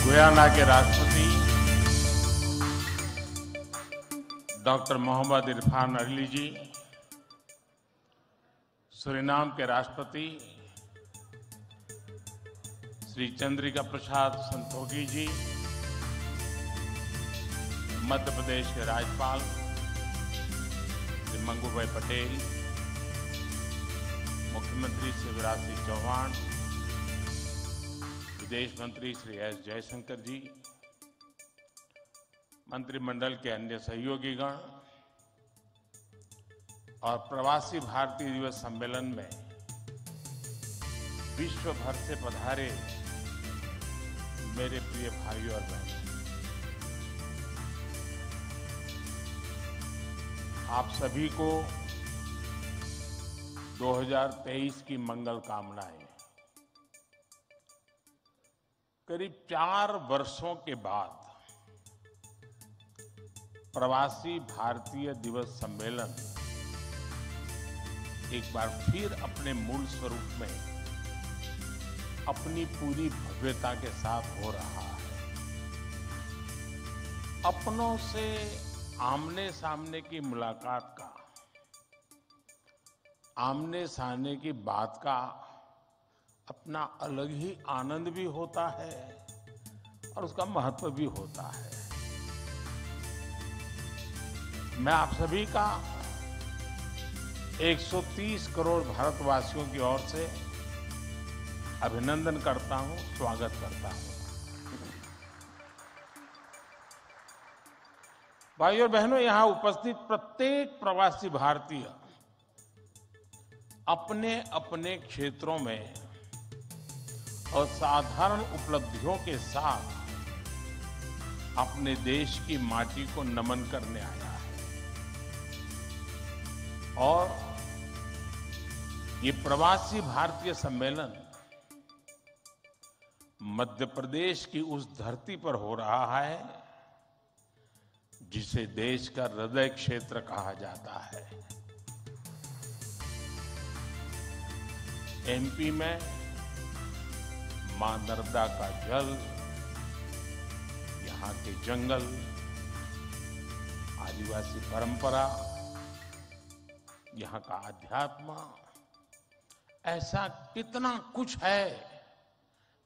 Guyana के राष्ट्रपति doctor Mohammad Irfan Ali जी, Suriname के राष्ट्रपति श्री चंद्रिका प्रसाद संतोखी जी, मध्य प्रदेश के राज्यपाल श्री मंगू भाई पटेल, मुख्यमंत्री शिवराज सिंह चौहान, विदेश मंत्री श्री एस जयशंकर जी, मंत्रिमंडल के अन्य सहयोगीगण और प्रवासी भारतीय दिवस सम्मेलन में विश्व भर से पधारे मेरे प्रिय भाइयों और बहनों, आप सभी को 2023 की मंगल कामनाएं। करीब 4 वर्षों के बाद प्रवासी भारतीय दिवस सम्मेलन एक बार फिर अपने मूल स्वरूप में अपनी पूरी भव्यता के साथ हो रहा है। अपनों से आमने सामने की मुलाकात का, आमने सामने की बात का अपना अलग ही आनंद भी होता है और उसका महत्व भी होता है। मैं आप सभी का 130 करोड़ भारतवासियों की ओर से अभिनंदन करता हूं, स्वागत करता हूं। भाइयों और बहनों, यहां उपस्थित प्रत्येक प्रवासी भारतीय अपने अपने क्षेत्रों में और साधारण उपलब्धियों के साथ अपने देश की माटी को नमन करने आया है। और ये प्रवासी भारतीय सम्मेलन मध्य प्रदेश की उस धरती पर हो रहा है जिसे देश का हृदय क्षेत्र कहा जाता है। एमपी में मां नर्मदा का जल, यहाँ के जंगल, आदिवासी परंपरा, यहाँ का अध्यात्म, ऐसा कितना कुछ है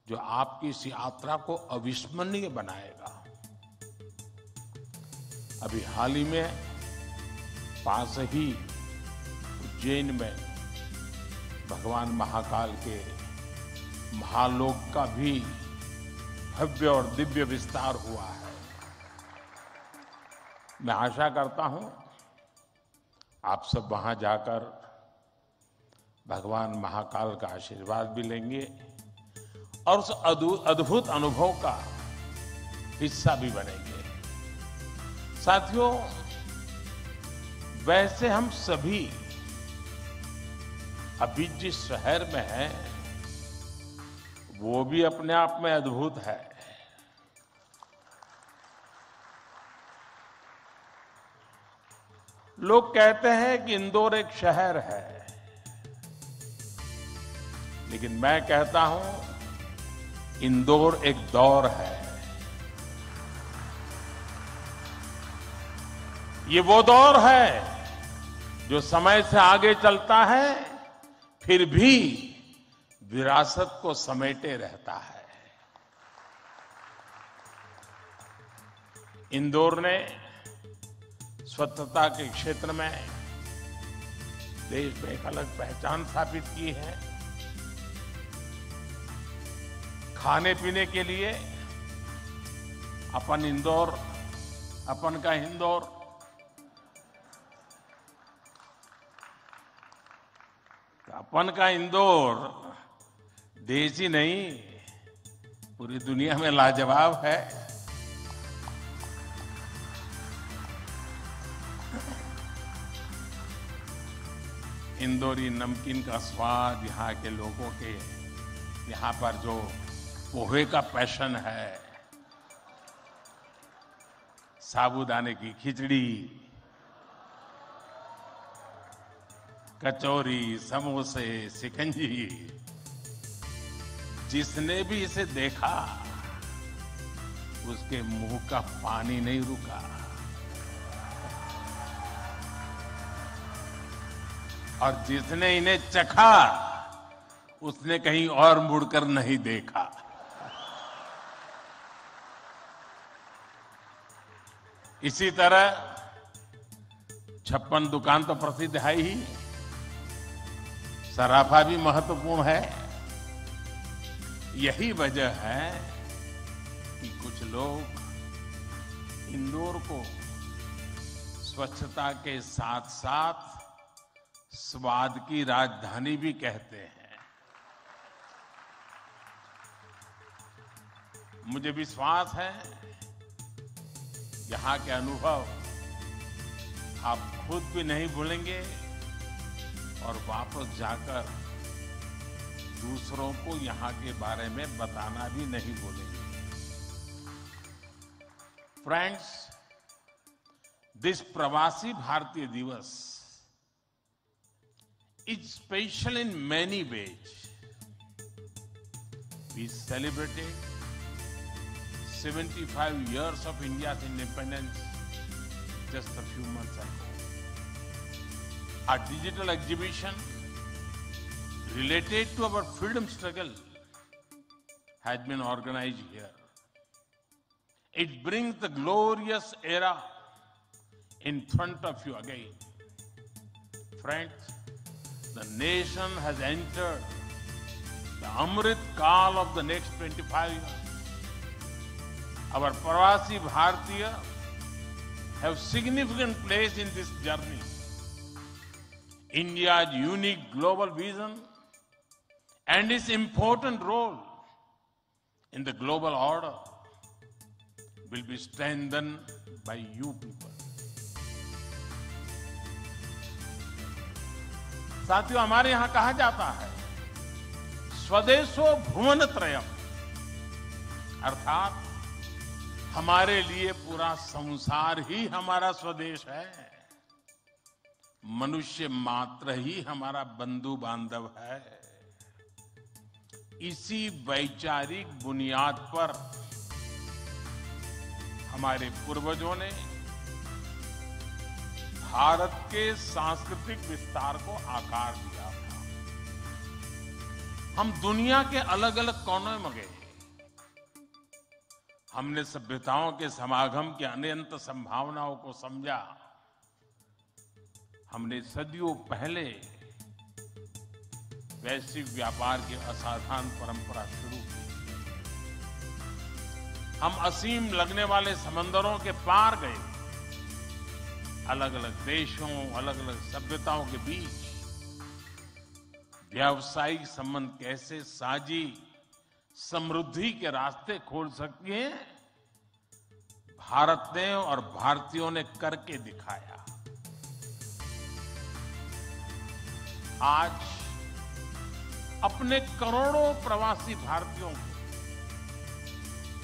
जो आपकी इस यात्रा को अविस्मरणीय बनाएगा। अभी हाल ही में पास ही उज्जैन में भगवान महाकाल के महालोक का भी भव्य और दिव्य विस्तार हुआ है। मैं आशा करता हूं आप सब वहां जाकर भगवान महाकाल का आशीर्वाद भी लेंगे और उस अद्भुत अनुभव का हिस्सा भी बनेंगे। साथियों, वैसे हम सभी अभी जिस शहर में हैं वो भी अपने आप में अद्भुत है। लोग कहते हैं कि इंदौर एक शहर है, लेकिन मैं कहता हूं इंदौर एक दौर है। ये वो दौर है जो समय से आगे चलता है फिर भी विरासत को समेटे रहता है। इंदौर ने स्वच्छता के क्षेत्र में देश में एक अलग पहचान स्थापित की है। खाने पीने के लिए अपन इंदौर, अपन का इंदौर, अपन का इंदौर देश ही नहीं पूरी दुनिया में लाजवाब है। इंदौरी नमकीन का स्वाद, यहाँ के लोगों के यहाँ पर जो पोहे का पैशन है, साबूदाने की खिचड़ी, कचौरी, समोसे, शिकंजी, जिसने भी इसे देखा उसके मुंह का पानी नहीं रुका। और जिसने इन्हें चखा उसने कहीं और मुड़कर नहीं देखा। इसी तरह 56 दुकान तो प्रसिद्ध है ही, सराफा भी महत्वपूर्ण है। यही वजह है कि कुछ लोग इंदौर को स्वच्छता के साथ साथ स्वाद की राजधानी भी कहते हैं। मुझे विश्वास है यहाँ के अनुभव आप खुद भी नहीं भूलेंगे और वापस जाकर दूसरों को यहाँ के बारे में बताना भी नहीं भूलेंगे। फ्रेंड्स, दिस प्रवासी भारतीय दिवस is special in many ways. We celebrated 75 years of India's independence just a few months ago. Our digital exhibition related to our freedom struggle has been organized here. It brings the glorious era in front of you again. Friends, the nation has entered the Amrit Kaal of the next 25 years. Our Pravasi Bharatiya have significant place in this journey. India's unique global vision and its important role in the global order will be strengthened by you people. साथियों, हमारे यहां कहा जाता है स्वदेशो भुवनत्रयम्, अर्थात हमारे लिए पूरा संसार ही हमारा स्वदेश है। मनुष्य मात्र ही हमारा बंधु बांधव है। इसी वैचारिक बुनियाद पर हमारे पूर्वजों ने भारत के सांस्कृतिक विस्तार को आकार दिया था। हम दुनिया के अलग अलग कोनों में गए। हमने सभ्यताओं के समागम की अनंत संभावनाओं को समझा। हमने सदियों पहले वैश्विक व्यापार की असाधारण परंपरा शुरू की। हम असीम लगने वाले समंदरों के पार गए। अलग अलग देशों, अलग अलग सभ्यताओं के बीच व्यावसायिक संबंध कैसे साझी समृद्धि के रास्ते खोल सकती हैं, भारत ने और भारतीयों ने करके दिखाया। आज अपने करोड़ों प्रवासी भारतीयों को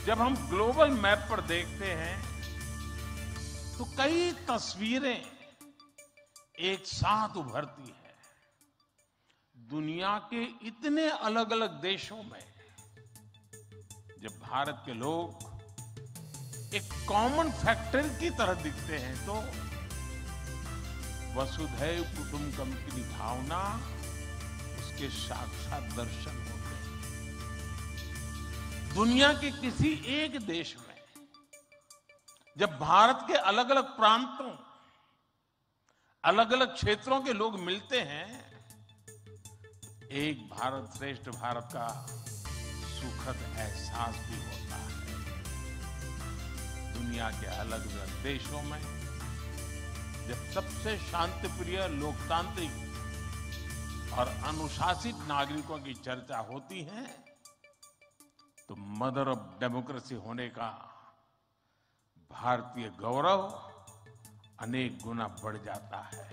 जब हम ग्लोबल मैप पर देखते हैं तो कई तस्वीरें एक साथ उभरती हैं। दुनिया के इतने अलग अलग देशों में जब भारत के लोग एक कॉमन फैक्टर की तरह दिखते हैं तो वसुधैव कुटुंबकम की भावना उसके साक्षात दर्शन होते हैं। दुनिया के किसी एक देश में जब भारत के अलग अलग प्रांतों, अलग अलग क्षेत्रों के लोग मिलते हैं, एक भारत श्रेष्ठ भारत का सुखद एहसास भी होता है। दुनिया के अलग अलग देशों में जब सबसे शांतिप्रिय, लोकतांत्रिक और अनुशासित नागरिकों की चर्चा होती है तो मदर ऑफ डेमोक्रेसी होने का भारतीय गौरव अनेक गुना बढ़ जाता है।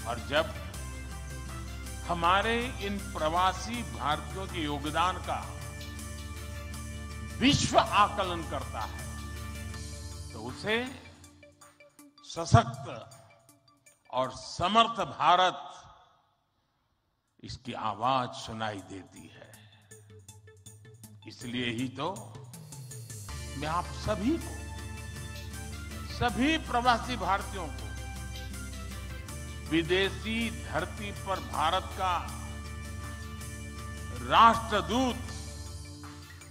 और जब हमारे इन प्रवासी भारतीयों के योगदान का विश्व आकलन करता है तो उसे सशक्त और समर्थ भारत इसकी आवाज सुनाई देती है। इसलिए ही तो मैं आप सभी को, सभी प्रवासी भारतीयों को विदेशी धरती पर भारत का राष्ट्रदूत,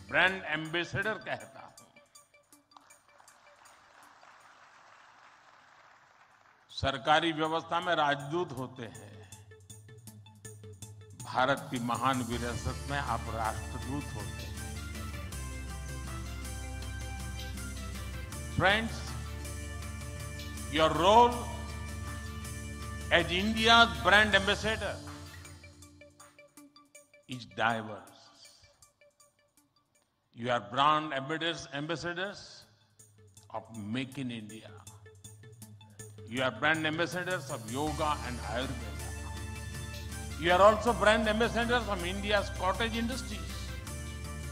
ब्रांड एम्बेसडर कहता हूं। सरकारी व्यवस्था में राजदूत होते हैं, भारत की महान विरासत में आप राष्ट्रदूत होते हैं। Friends, your role as India's brand ambassador is diverse. You are brand ambassadors of Make in India. You are brand ambassadors of yoga and Ayurveda. You are also brand ambassadors of India's cottage industries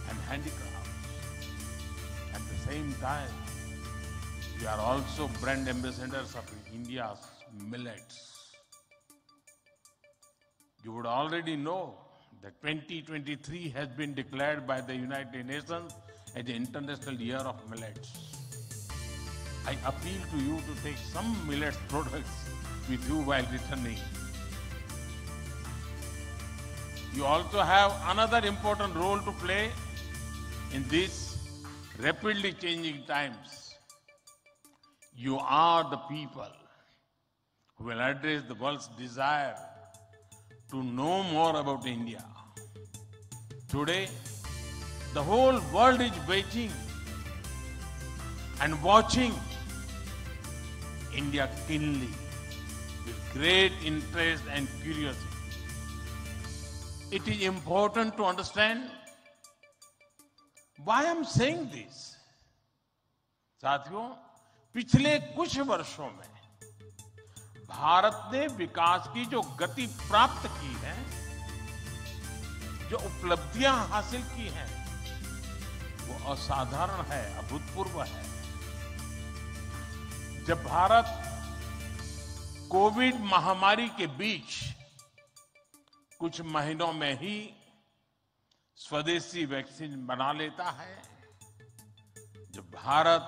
and handicrafts. At the same time, you are also brand ambassadors of India's millets. You would already know that 2023 has been declared by the United Nations as the International Year of Millets. I appeal to you to take some millets products with you while returning. You also have another important role to play in these rapidly changing times. You are the people who will address the world's desire to know more about India. Today, the whole world is waiting and watching India keenly with great interest and curiosity. It is important to understand why I'm saying this. साथियों, पिछले कुछ वर्षों में भारत ने विकास की जो गति प्राप्त की है, जो उपलब्धियां हासिल की हैं, वो असाधारण है, अभूतपूर्व है। जब भारत कोविड महामारी के बीच कुछ महीनों में ही स्वदेशी वैक्सीन बना लेता है, जब भारत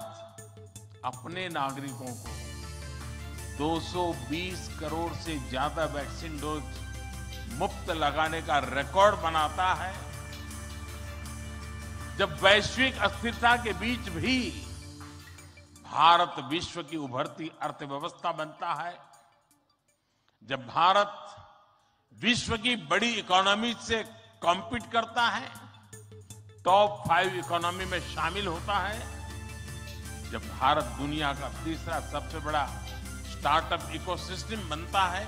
अपने नागरिकों को 220 करोड़ से ज्यादा वैक्सीन डोज मुफ्त लगाने का रिकॉर्ड बनाता है, जब वैश्विक अस्थिरता के बीच भी भारत विश्व की उभरती अर्थव्यवस्था बनता है, जब भारत विश्व की बड़ी इकोनॉमी से कॉम्पीट करता है, टॉप 5 इकोनॉमी में शामिल होता है, जब भारत दुनिया का तीसरा सबसे बड़ा स्टार्टअप इकोसिस्टम बनता है,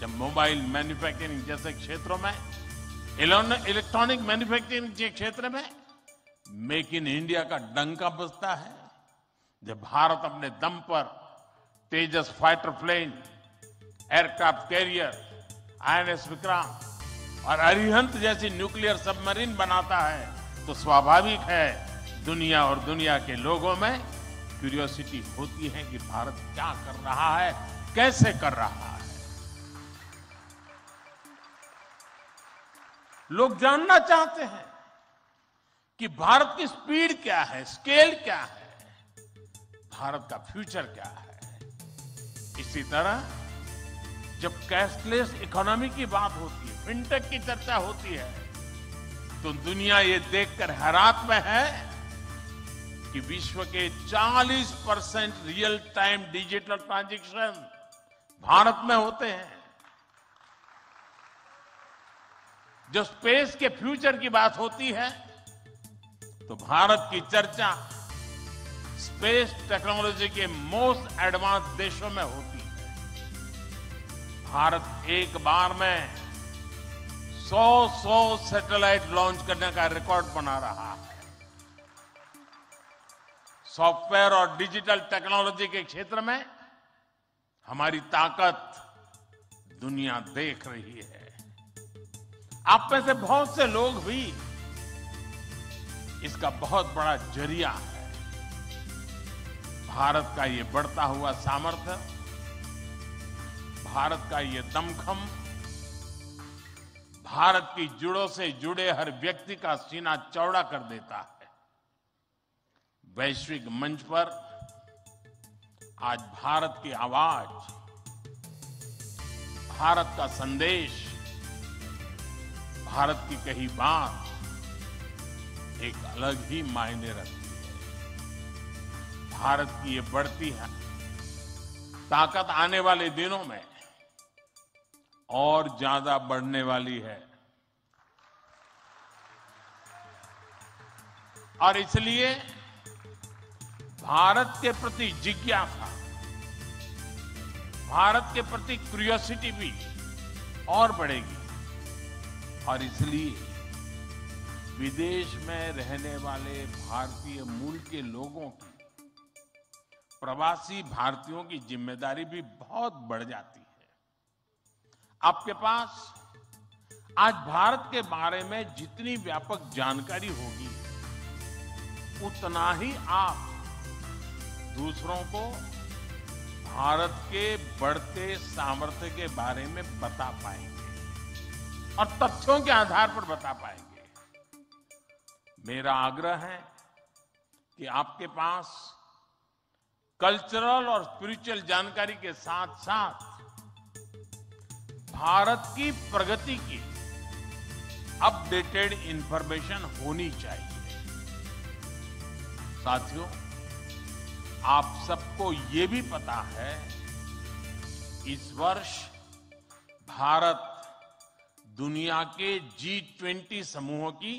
जब मोबाइल मैन्युफैक्चरिंग जैसे क्षेत्रों में, इलेक्ट्रॉनिक मैन्युफैक्चरिंग के क्षेत्र में मेक इन इंडिया का डंका बजता है, जब भारत अपने दम पर Tejas fighter plane, aircraft carrier, INS Vikrant और अरिहंत जैसी न्यूक्लियर सबमरीन बनाता है, तो स्वाभाविक है दुनिया और दुनिया के लोगों में क्यूरियोसिटी होती है कि भारत क्या कर रहा है, कैसे कर रहा है। लोग जानना चाहते हैं कि भारत की स्पीड क्या है, स्केल क्या है, भारत का फ्यूचर क्या है। इसी तरह जब कैशलेस इकोनॉमी की बात होती है, फिनटेक की चर्चा होती है, तो दुनिया ये देखकर हैरान में है कि विश्व के 40% real time digital transaction Bharat में होते हैं। जो स्पेस के फ्यूचर की बात होती है, तो भारत की चर्चा स्पेस टेक्नोलॉजी के मोस्ट एडवांस देशों में होती है। भारत एक बार में 100 सैटेलाइट लॉन्च करने का रिकॉर्ड बना रहा है। सॉफ्टवेयर और डिजिटल टेक्नोलॉजी के क्षेत्र में हमारी ताकत दुनिया देख रही है। आप में से बहुत से लोग भी इसका बहुत बड़ा जरिया है। भारत का ये बढ़ता हुआ सामर्थ्य, भारत का ये दमखम, भारत की जड़ों से जुड़े हर व्यक्ति का सीना चौड़ा कर देता है। वैश्विक मंच पर आज भारत की आवाज, भारत का संदेश, भारत की कही बात एक अलग ही मायने रखती है। भारत की ये बढ़ती है ताकत आने वाले दिनों में और ज्यादा बढ़ने वाली है। और इसलिए भारत के प्रति जिज्ञासा, भारत के प्रति क्यूरियोसिटी भी और बढ़ेगी। और इसलिए विदेश में रहने वाले भारतीय मूल के लोगों की, प्रवासी भारतीयों की जिम्मेदारी भी बहुत बढ़ जाती है। आपके पास आज भारत के बारे में जितनी व्यापक जानकारी होगी, उतना ही आप दूसरों को भारत के बढ़ते सामर्थ्य के बारे में बता पाएंगे और तथ्यों के आधार पर बता पाएंगे। मेरा आग्रह है कि आपके पास कल्चरल और स्पिरिचुअल जानकारी के साथ साथ भारत की प्रगति की अपडेटेड इंफॉर्मेशन होनी चाहिए। साथियों, आप सबको ये भी पता है, इस वर्ष भारत दुनिया के G20 समूह की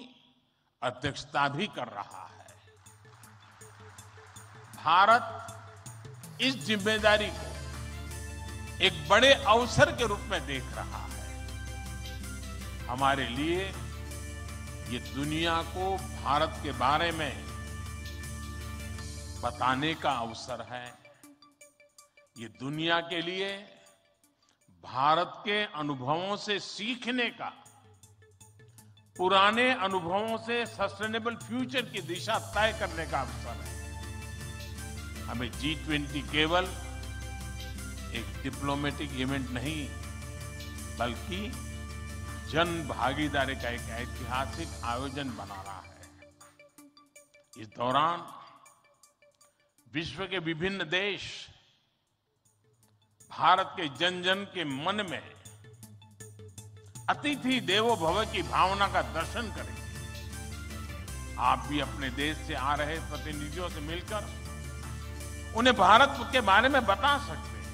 अध्यक्षता भी कर रहा है। भारत इस जिम्मेदारी को एक बड़े अवसर के रूप में देख रहा है। हमारे लिए ये दुनिया को भारत के बारे में बताने का अवसर है। ये दुनिया के लिए भारत के अनुभवों से सीखने का, पुराने अनुभवों से सस्टेनेबल फ्यूचर की दिशा तय करने का अवसर है। हमें G20 केवल एक डिप्लोमेटिक इवेंट नहीं, बल्कि जन भागीदारी का एक ऐतिहासिक आयोजन बना रहा है। इस दौरान विश्व के विभिन्न देश भारत के जन जन के मन में अतिथि देवो भव की भावना का दर्शन करेंगे। आप भी अपने देश से आ रहे प्रतिनिधियों से मिलकर उन्हें भारत के बारे में बता सकते हैं।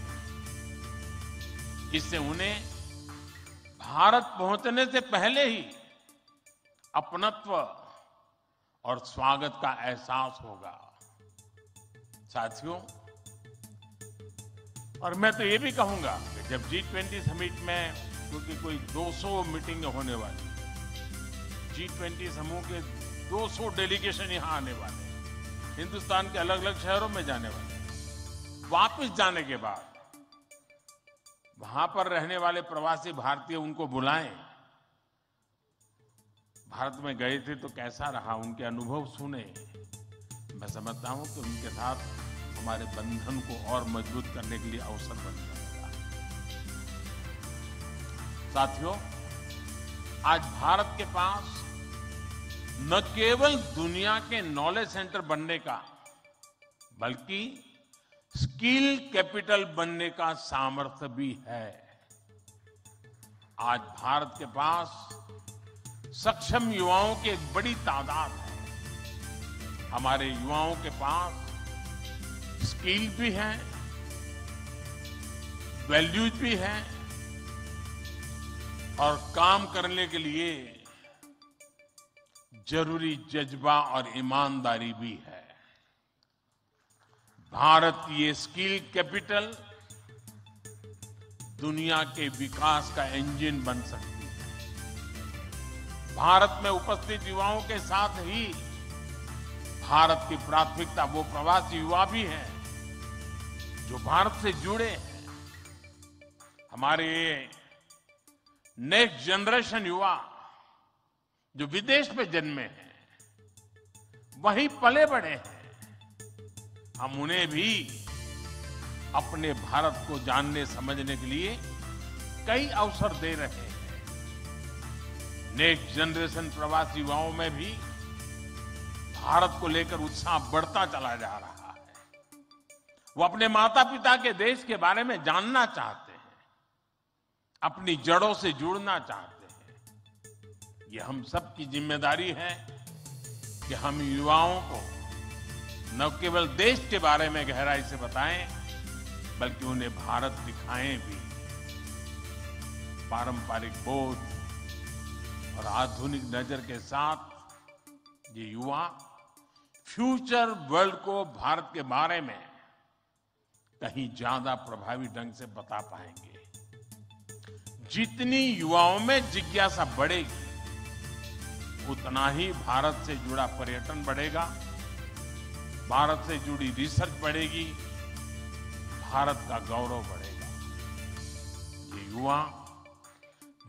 इससे उन्हें भारत पहुंचने से पहले ही अपनत्व और स्वागत का एहसास होगा। साथियों, और मैं तो ये भी कहूंगा कि जब G20 समिट में, क्योंकि कोई 200 मीटिंग होने वाली, G20 समूह के 200 डेलीगेशन यहां आने वाले, हिंदुस्तान के अलग अलग शहरों में जाने वाले, वापस जाने के बाद वहां पर रहने वाले प्रवासी भारतीय उनको बुलाएं। भारत में गए थे तो कैसा रहा, उनके अनुभव सुने। मैं समझता हूं कि उनके साथ हमारे बंधन को और मजबूत करने के लिए अवसर बन जाएगा। साथियों, आज भारत के पास न केवल दुनिया के नॉलेज सेंटर बनने का, बल्कि स्किल कैपिटल बनने का सामर्थ्य भी है। आज भारत के पास सक्षम युवाओं की एक बड़ी तादाद है। हमारे युवाओं के पास स्किल भी है, वैल्यूज भी है और काम करने के लिए जरूरी जज्बा और ईमानदारी भी है। भारत की ये स्किल कैपिटल दुनिया के विकास का इंजन बन सकती है। भारत में उपस्थित युवाओं के साथ ही भारत की प्राथमिकता वो प्रवासी युवा भी हैं जो भारत से जुड़े हैं। हमारे नेक्स्ट जनरेशन युवा जो विदेश में जन्मे हैं, वहीं पले बड़े हैं, हम उन्हें भी अपने भारत को जानने समझने के लिए कई अवसर दे रहे हैं। नेक्स्ट जनरेशन प्रवासी युवाओं में भी भारत को लेकर उत्साह बढ़ता चला जा रहा है। वो अपने माता पिता के देश के बारे में जानना चाहते हैं, अपनी जड़ों से जुड़ना चाहते हैं। ये हम सबकी जिम्मेदारी है कि हम युवाओं को न केवल देश के बारे में गहराई से बताएं, बल्कि उन्हें भारत दिखाएं भी। पारंपरिक बोध और आधुनिक नजर के साथ ये युवा फ्यूचर वर्ल्ड को भारत के बारे में कहीं ज्यादा प्रभावी ढंग से बता पाएंगे। जितनी युवाओं में जिज्ञासा बढ़ेगी, उतना ही भारत से जुड़ा पर्यटन बढ़ेगा, भारत से जुड़ी रिसर्च बढ़ेगी, भारत का गौरव बढ़ेगा। ये युवा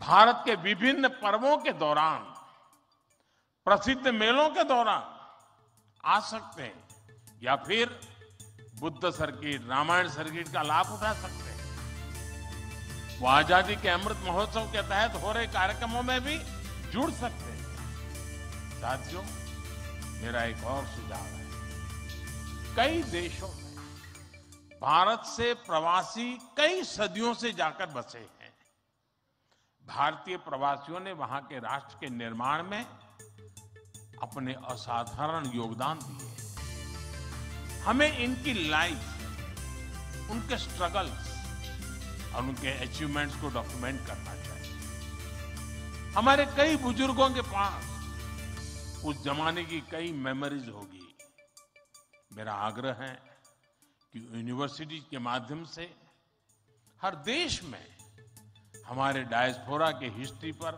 भारत के विभिन्न पर्वों के दौरान, प्रसिद्ध मेलों के दौरान आ सकते हैं या फिर बुद्ध सर्किट, रामायण सर्किट का लाभ उठा सकते हैं। वो आजादी के अमृत महोत्सव के तहत हो रहे कार्यक्रमों में भी जुड़ सकते हैं। साथियों, मेरा एक और सुझाव है। कई देशों में भारत से प्रवासी कई सदियों से जाकर बसे हैं। भारतीय प्रवासियों ने वहां के राष्ट्र के निर्माण में अपने असाधारण योगदान दिए। हमें इनकी लाइफ, उनके स्ट्रगल्स और उनके अचीवमेंट्स को डॉक्यूमेंट करना चाहिए। हमारे कई बुजुर्गों के पास उस जमाने की कई मेमोरीज होगी। मेरा आग्रह है कि यूनिवर्सिटी के माध्यम से हर देश में हमारे डायस्पोरा के हिस्ट्री पर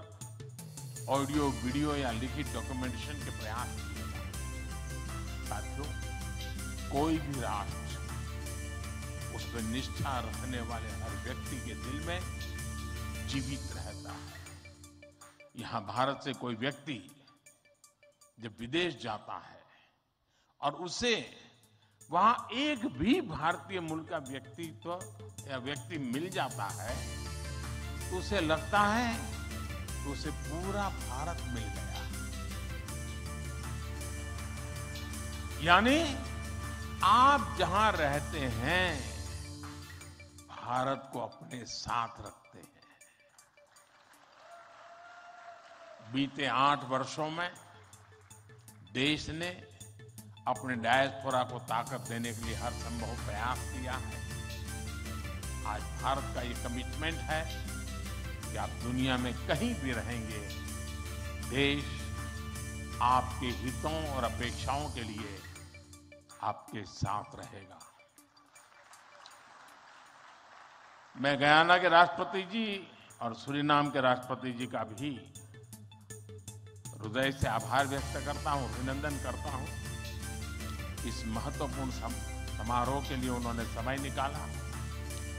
ऑडियो, वीडियो या लिखित डॉक्यूमेंटेशन के प्रयास किए जाए। साथियों, कोई भी राष्ट्र उस पर निष्ठा रखने वाले हर व्यक्ति के दिल में जीवित रहता है। यहां भारत से कोई व्यक्ति जब विदेश जाता है और उसे वहां एक भी भारतीय मूल का व्यक्तित्व या व्यक्ति मिल जाता है, तो उसे लगता है तो उसे पूरा भारत मिल गया। यानी आप जहां रहते हैं, भारत को अपने साथ रखते हैं। बीते 8 वर्षों में देश ने अपने डायस्पोरा को ताकत देने के लिए हर संभव प्रयास किया है। आज भारत का ये कमिटमेंट है कि आप दुनिया में कहीं भी रहेंगे, देश आपके हितों और अपेक्षाओं के लिए आपके साथ रहेगा। मैं गयाना के राष्ट्रपति जी और सूरीनाम के राष्ट्रपति जी का भी हृदय से आभार व्यक्त करता हूं, अभिनंदन करता हूं। इस महत्वपूर्ण समारोह के लिए उन्होंने समय निकाला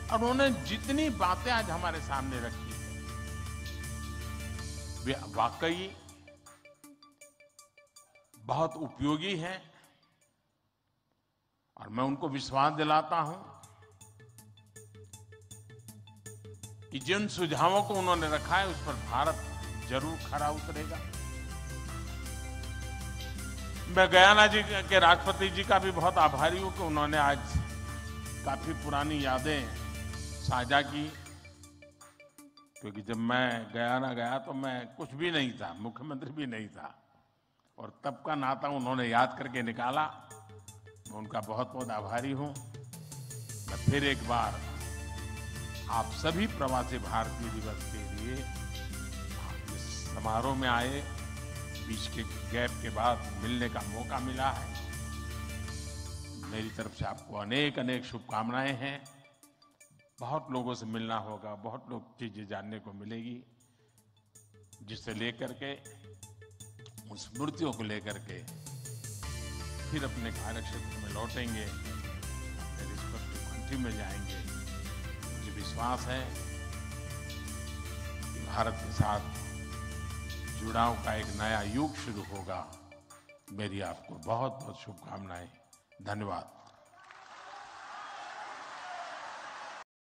और उन्होंने जितनी बातें आज हमारे सामने रखी है, वे वाकई बहुत उपयोगी हैं। और मैं उनको विश्वास दिलाता हूं कि जिन सुझावों को उन्होंने रखा है, उस पर भारत जरूर खरा उतरेगा। मैं गयाना जी के राष्ट्रपति जी का भी बहुत आभारी हूं कि उन्होंने आज काफी पुरानी यादें साझा की। क्योंकि जब मैं गयाना गया तो मैं कुछ भी नहीं था, मुख्यमंत्री भी नहीं था, और तब का नाता उन्होंने याद करके निकाला। मैं उनका बहुत बहुत आभारी हूं। मैं फिर एक बार आप सभी प्रवासी भारतीय दिवस के लिए इस समारोह में आए, बीच के गैप के बाद मिलने का मौका मिला है। मेरी तरफ से आपको अनेक अनेक शुभकामनाएं हैं। बहुत लोगों से मिलना होगा, बहुत लोग चीजें जानने को मिलेगी, जिससे लेकर के उन स्मृतियों को लेकर के फिर अपने कार्य क्षेत्र में लौटेंगे, अपने रिस्पेक्टिव कंट्री में जाएंगे। मुझे विश्वास है कि भारत के साथ जुड़ाव का एक नया युग शुरू होगा। मेरी आपको बहुत बहुत शुभकामनाएं। धन्यवाद।